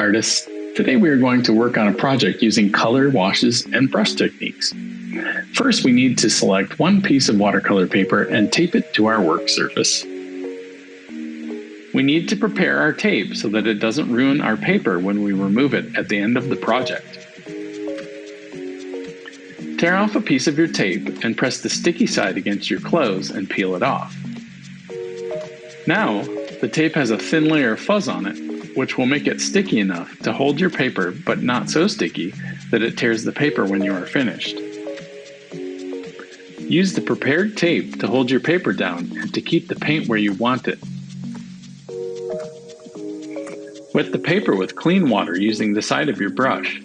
artists. Today we are going to work on a project using color, washes, and brush techniques. First, we need to select one piece of watercolor paper and tape it to our work surface. We need to prepare our tape so that it doesn't ruin our paper when we remove it at the end of the project. Tear off a piece of your tape and press the sticky side against your clothes and peel it off. Now, the tape has a thin layer of fuzz on it, which will make it sticky enough to hold your paper but not so sticky that it tears the paper when you are finished. Use the prepared tape to hold your paper down and to keep the paint where you want it. Wet the paper with clean water using the side of your brush.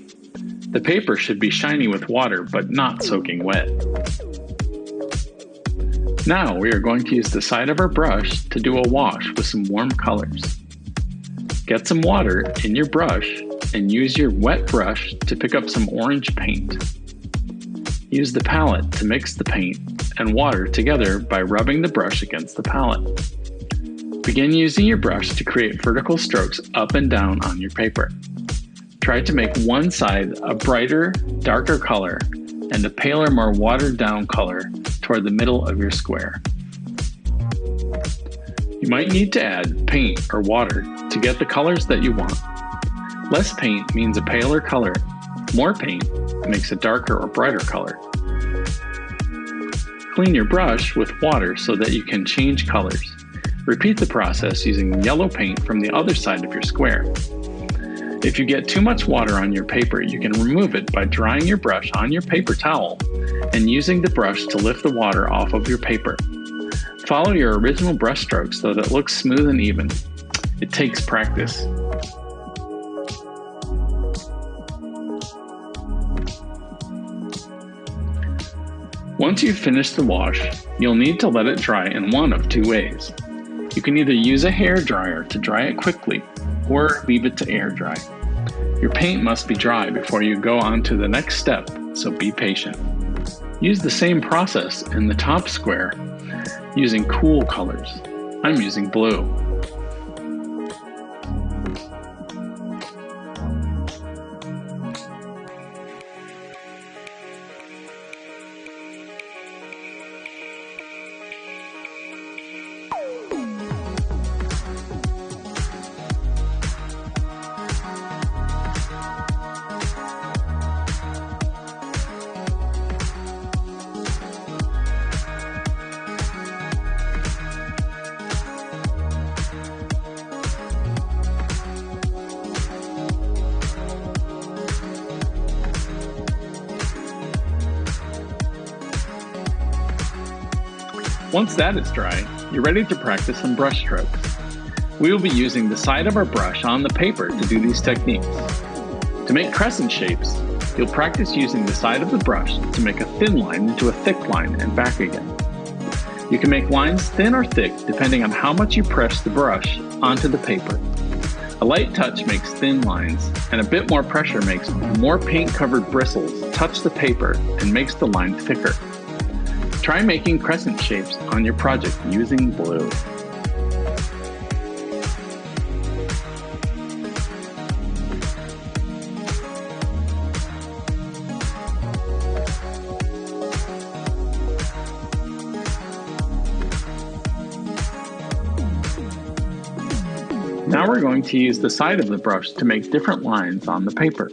The paper should be shiny with water but not soaking wet. Now we are going to use the side of our brush to do a wash with some warm colors. Get some water in your brush and use your wet brush to pick up some orange paint. Use the palette to mix the paint and water together by rubbing the brush against the palette. Begin using your brush to create vertical strokes up and down on your paper. Try to make one side a brighter, darker color and a paler, more watered down color toward the middle of your square. You might need to add paint or water to get the colors that you want. Less paint means a paler color. More paint makes a darker or brighter color. Clean your brush with water so that you can change colors. Repeat the process using yellow paint from the other side of your square. If you get too much water on your paper, you can remove it by drying your brush on your paper towel and using the brush to lift the water off of your paper. Follow your original brush strokes so that it looks smooth and even. It takes practice. Once you've finished the wash, you'll need to let it dry in one of two ways. You can either use a hair dryer to dry it quickly, or leave it to air dry. Your paint must be dry before you go on to the next step, so be patient. Use the same process in the top square using cool colors. I'm using blue. Once that is dry, you're ready to practice some brush strokes. We will be using the side of our brush on the paper to do these techniques. To make crescent shapes, you'll practice using the side of the brush to make a thin line into a thick line and back again. You can make lines thin or thick depending on how much you press the brush onto the paper. A light touch makes thin lines, and a bit more pressure makes more paint-covered bristles touch the paper and makes the line thicker. Try making crescent shapes on your project using blue. Now we're going to use the side of the brush to make different lines on the paper.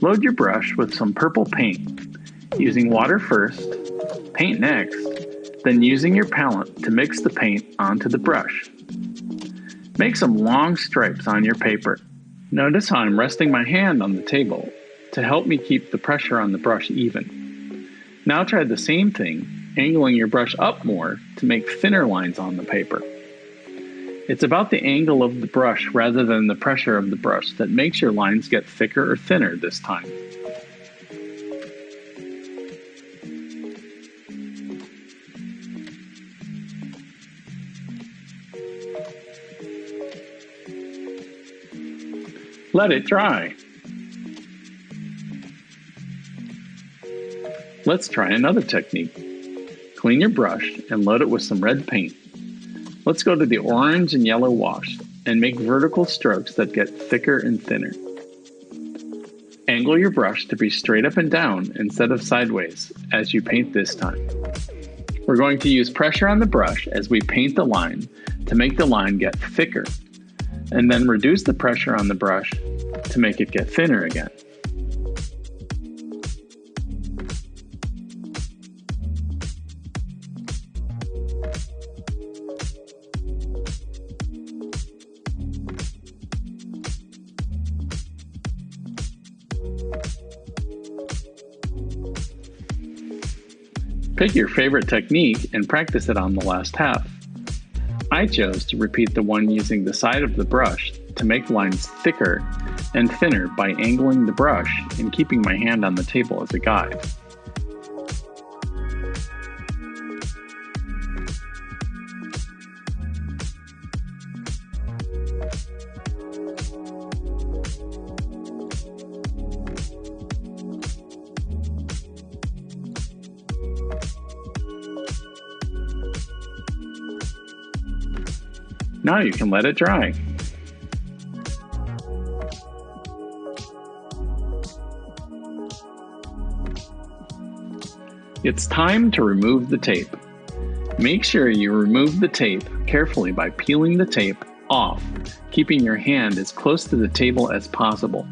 Load your brush with some purple paint, using water first, paint next, then using your palette to mix the paint onto the brush. Make some long stripes on your paper. Notice how I'm resting my hand on the table to help me keep the pressure on the brush even. Now try the same thing, angling your brush up more to make thinner lines on the paper. It's about the angle of the brush rather than the pressure of the brush that makes your lines get thicker or thinner this time. Let it dry. Let's try another technique. Clean your brush and load it with some red paint. Let's go to the orange and yellow wash and make vertical strokes that get thicker and thinner. Angle your brush to be straight up and down instead of sideways as you paint this time. We're going to use pressure on the brush as we paint the line to make the line get thicker, and then reduce the pressure on the brush to make it get thinner again. Pick your favorite technique and practice it on the last half. I chose to repeat the one using the side of the brush to make lines thicker and thinner by angling the brush and keeping my hand on the table as a guide. Now you can let it dry. It's time to remove the tape. Make sure you remove the tape carefully by peeling the tape off, keeping your hand as close to the table as possible.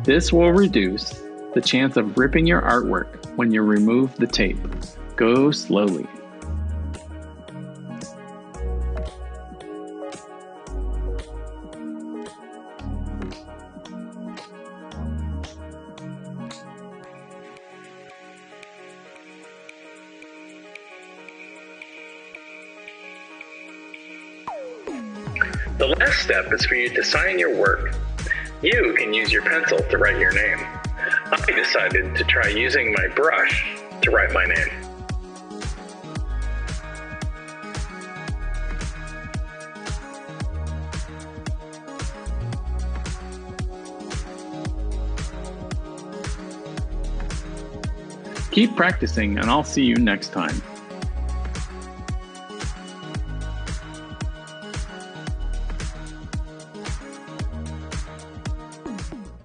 This will reduce the chance of ripping your artwork when you remove the tape. Go slowly. The last step is for you to sign your work. You can use your pencil to write your name. I decided to try using my brush to write my name. Keep practicing, and I'll see you next time.